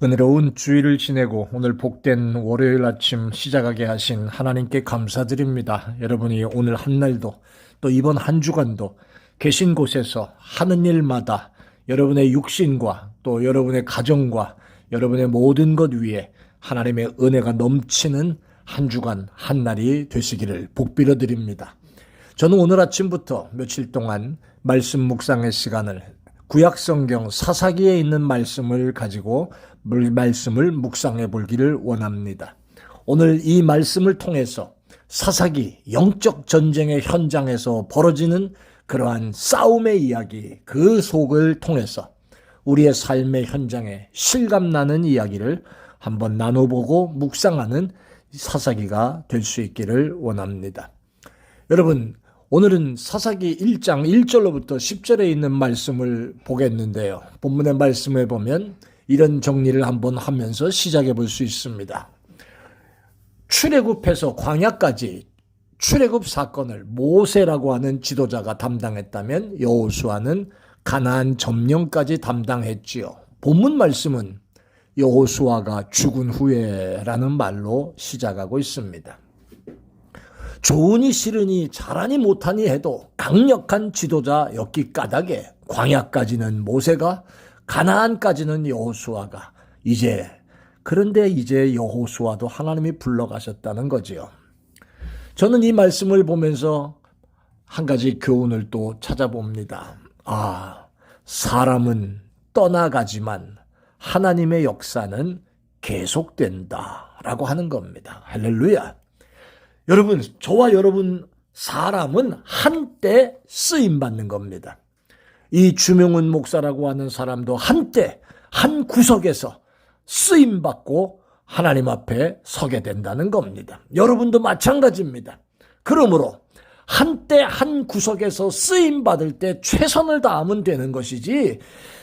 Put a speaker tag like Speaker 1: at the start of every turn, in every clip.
Speaker 1: 은혜로운 주일을 지내고 오늘 복된 월요일 아침 시작하게 하신 하나님께 감사드립니다. 여러분이 오늘 한 날도 또 이번 한 주간도 계신 곳에서 하는 일마다 여러분의 육신과 또 여러분의 가정과 여러분의 모든 것 위에 하나님의 은혜가 넘치는 한 주간 한 날이 되시기를 복빌어 드립니다. 저는 오늘 아침부터 며칠 동안 말씀 묵상의 시간을 구약성경 사사기에 있는 말씀을 가지고 말씀을 묵상해 보기를 원합니다. 오늘 이 말씀을 통해서 사사기 영적 전쟁의 현장에서 벌어지는 그러한 싸움의 이야기, 그 속을 통해서 우리의 삶의 현장에 실감나는 이야기를 한번 나눠보고 묵상하는 사사기가 될 수 있기를 원합니다. 여러분, 오늘은 사사기 1장 1절로부터 10절에 있는 말씀을 보겠는데요. 본문의 말씀을 보면 이런 정리를 한번 하면서 시작해 볼 수 있습니다. 출애굽해서 광야까지 출애굽 사건을 모세라고 하는 지도자가 담당했다면 여호수아는 가나안 점령까지 담당했지요. 본문 말씀은 여호수아가 죽은 후에라는 말로 시작하고 있습니다. 좋으니 싫으니 잘하니 못하니 해도 강력한 지도자였기 까닭에 광야까지는 모세가 가나안까지는 여호수아가 그런데 이제 여호수아도 하나님이 불러가셨다는 거지요. 저는 이 말씀을 보면서 한 가지 교훈을 또 찾아봅니다. 사람은 떠나가지만 하나님의 역사는 계속된다라고 하는 겁니다. 할렐루야. 여러분, 저와 여러분 사람은 한때 쓰임받는 겁니다. 이 주명훈 목사라고 하는 사람도 한때 한 구석에서 쓰임받고 하나님 앞에 서게 된다는 겁니다. 여러분도 마찬가지입니다. 그러므로 한때 한 구석에서 쓰임받을 때 최선을 다하면 되는 것이지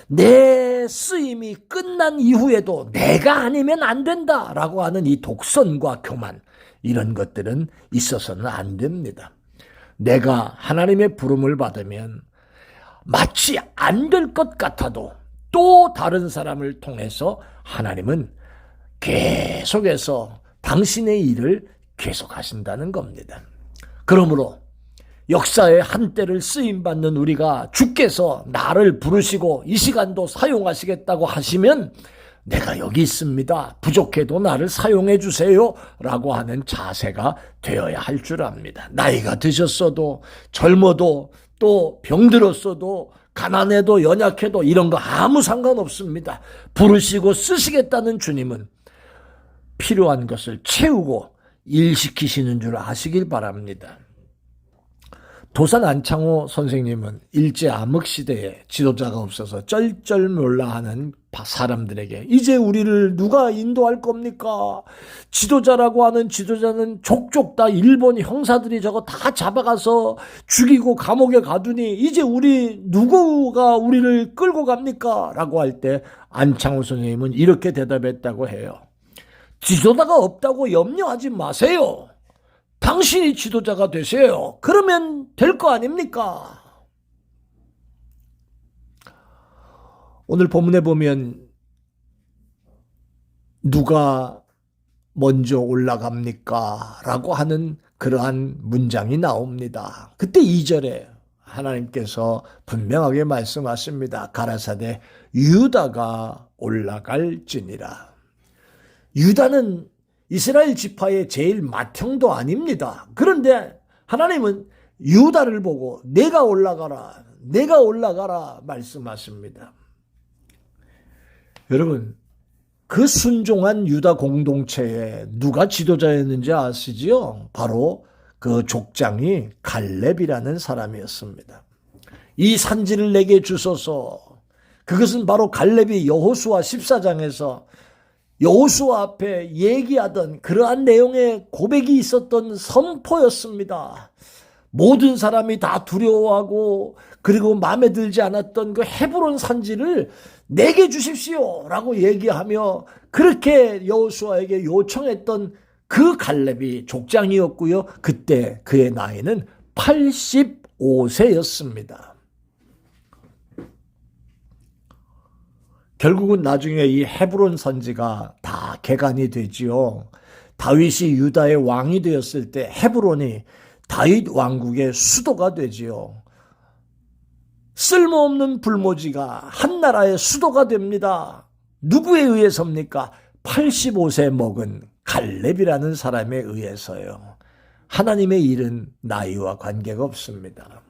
Speaker 1: 내 쓰임이 끝난 이후에도 내가 아니면 안 된다라고 하는 이 독선과 교만, 이런 것들은 있어서는 안 됩니다. 내가 하나님의 부름을 받으면 마치 안 될 것 같아도 또 다른 사람을 통해서 하나님은 계속해서 당신의 일을 계속하신다는 겁니다. 그러므로 역사의 한때를 쓰임받는 우리가 주께서 나를 부르시고 이 시간도 사용하시겠다고 하시면 내가 여기 있습니다. 부족해도 나를 사용해 주세요. 라고 하는 자세가 되어야 할 줄 압니다. 나이가 드셨어도 젊어도 또 병들었어도 가난해도 연약해도 이런 거 아무 상관없습니다. 부르시고 쓰시겠다는 주님은 필요한 것을 채우고 일시키시는 줄 아시길 바랍니다. 도산 안창호 선생님은 일제 암흑시대에 지도자가 없어서 쩔쩔몰라하는 사람들에게 이제 우리를 누가 인도할 겁니까? 지도자라고 하는 지도자는 족족 다 일본 형사들이 저거 다 잡아가서 죽이고 감옥에 가두니 이제 누구가 우리를 끌고 갑니까? 라고 할 때 안창호 선생님은 이렇게 대답했다고 해요. 지도자가 없다고 염려하지 마세요. 당신이 지도자가 되세요. 그러면 될 거 아닙니까? 오늘 본문에 보면 누가 먼저 올라갑니까? 라고 하는 그러한 문장이 나옵니다. 그때 2절에 하나님께서 분명하게 말씀하십니다. 가라사대 유다가 올라갈지니라. 유다는 이스라엘 지파의 제일 맏형도 아닙니다. 그런데 하나님은 유다를 보고 내가 올라가라 말씀하십니다. 여러분, 그 순종한 유다 공동체에 누가 지도자였는지 아시지요? 바로 그 족장이 갈렙이라는 사람이었습니다. 이 산지를 내게 주소서. 그것은 바로 갈렙이 여호수아 14장에서 여호수아 앞에 얘기하던 그러한 내용의 고백이 있었던 선포였습니다. 모든 사람이 다 두려워하고 그리고 마음에 들지 않았던 그 헤브론 산지를 내게 주십시오 라고 얘기하며 그렇게 여호수아에게 요청했던 그 갈렙이 족장이었고요. 그때 그의 나이는 85세였습니다. 결국은 나중에 이 헤브론 선지가 다 개간이 되지요. 다윗이 유다의 왕이 되었을 때 헤브론이 다윗 왕국의 수도가 되지요. 쓸모없는 불모지가 한 나라의 수도가 됩니다. 누구에 의해서입니까? 85세 먹은 갈렙이라는 사람에 의해서요. 하나님의 일은 나이와 관계가 없습니다.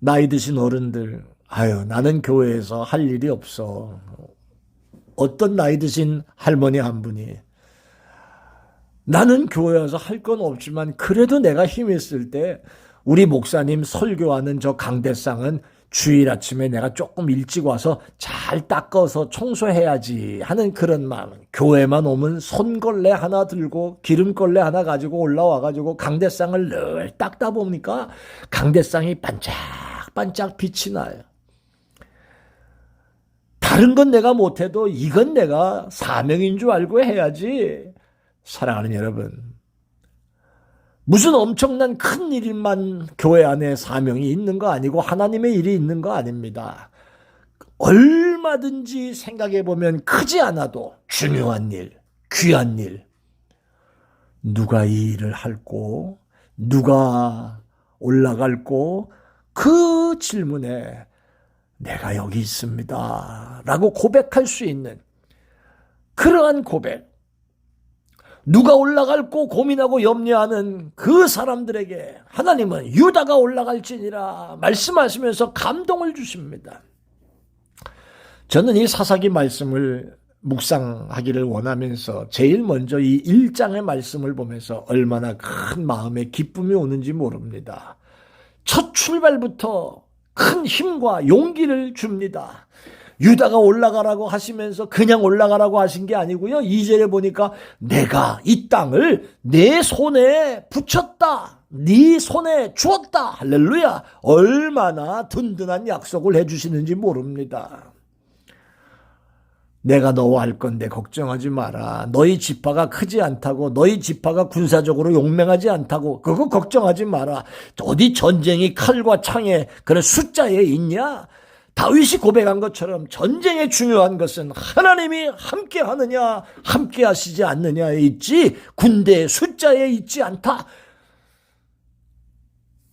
Speaker 1: 나이 드신 어른들, 나는 교회에서 할 일이 없어. 어떤 나이 드신 할머니 한 분이 나는 교회 와서 할 건 없지만 그래도 내가 힘 있을 때 우리 목사님 설교하는 저 강대상은 주일 아침에 내가 조금 일찍 와서 잘 닦아서 청소해야지 하는 그런 마음. 교회만 오면 손걸레 하나 들고 기름걸레 하나 가지고 올라와가지고 강대상을 늘 닦다 보니까 강대상이 반짝반짝 빛이 나요. 다른 건 내가 못해도 이건 내가 사명인 줄 알고 해야지. 사랑하는 여러분, 무슨 엄청난 큰 일만 교회 안에 사명이 있는 거 아니고 하나님의 일이 있는 거 아닙니다. 얼마든지 생각해 보면 크지 않아도 중요한 일, 귀한 일, 누가 이 일을 할꼬, 누가 올라갈꼬, 그 질문에 내가 여기 있습니다 라고 고백할 수 있는 그러한 고백, 누가 올라갈고 고민하고 염려하는 그 사람들에게 하나님은 유다가 올라갈지니라 말씀하시면서 감동을 주십니다. 저는 이 사사기 말씀을 묵상하기를 원하면서 제일 먼저 이 1장의 말씀을 보면서 얼마나 큰 마음의 기쁨이 오는지 모릅니다. 첫 출발부터 큰 힘과 용기를 줍니다. 유다가 올라가라고 하시면서 그냥 올라가라고 하신 게 아니고요. 2절에 보니까 내가 이 땅을 내 손에 붙였다. 네 손에 주었다. 할렐루야. 얼마나 든든한 약속을 해주시는지 모릅니다. 내가 너와 할 건데 걱정하지 마라. 너희 지파가 크지 않다고, 너희 지파가 군사적으로 용맹하지 않다고 그거 걱정하지 마라. 어디 전쟁이 칼과 창에 그런 숫자에 있냐? 다윗이 고백한 것처럼 전쟁에 중요한 것은 하나님이 함께 하느냐 함께 하시지 않느냐에 있지 군대의 숫자에 있지 않다.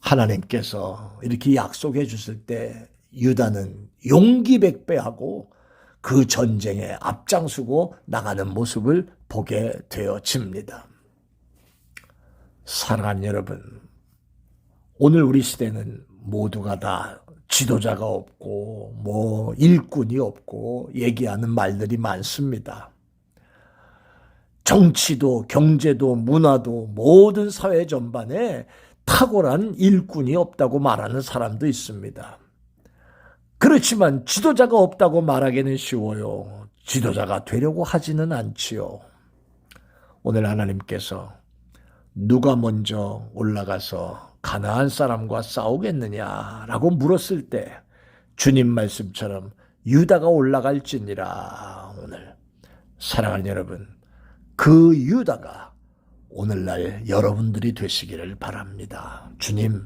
Speaker 1: 하나님께서 이렇게 약속해 주실 때 유다는 용기 백배하고 그 전쟁에 앞장서고 나가는 모습을 보게 되어집니다. 사랑하는 여러분, 오늘 우리 시대는 모두가 다 지도자가 없고 일꾼이 없고 얘기하는 말들이 많습니다. 정치도 경제도 문화도 모든 사회 전반에 탁월한 일꾼이 없다고 말하는 사람도 있습니다. 그렇지만 지도자가 없다고 말하기는 쉬워요. 지도자가 되려고 하지는 않지요. 오늘 하나님께서 누가 먼저 올라가서 가나안 사람과 싸우겠느냐라고 물었을 때 주님 말씀처럼 유다가 올라갈지니라. 오늘 사랑하는 여러분, 그 유다가 오늘날 여러분들이 되시기를 바랍니다. 주님,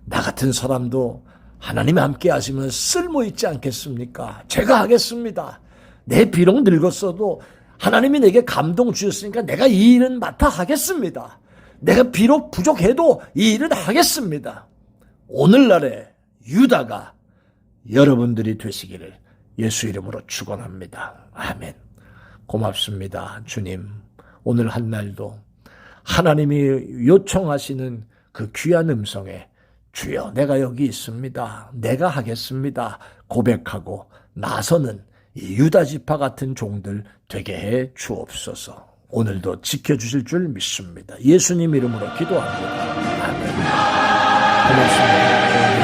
Speaker 1: 나 같은 사람도 하나님이 함께 하시면 쓸모있지 않겠습니까? 제가 하겠습니다. 내 비록 늙었어도 하나님이 내게 감동 주셨으니까 내가 이 일은 맡아 하겠습니다. 내가 비록 부족해도 이 일은 하겠습니다. 오늘날의 유다가 여러분들이 되시기를 예수 이름으로 축원합니다. 아멘. 고맙습니다. 주님, 오늘 한 날도 하나님이 요청하시는 그 귀한 음성에 주여 내가 여기 있습니다. 내가 하겠습니다. 고백하고 나서는 이 유다 지파 같은 종들 되게 해 주옵소서. 오늘도 지켜주실 줄 믿습니다. 예수님 이름으로 기도합니다. 아멘. 고맙습니다.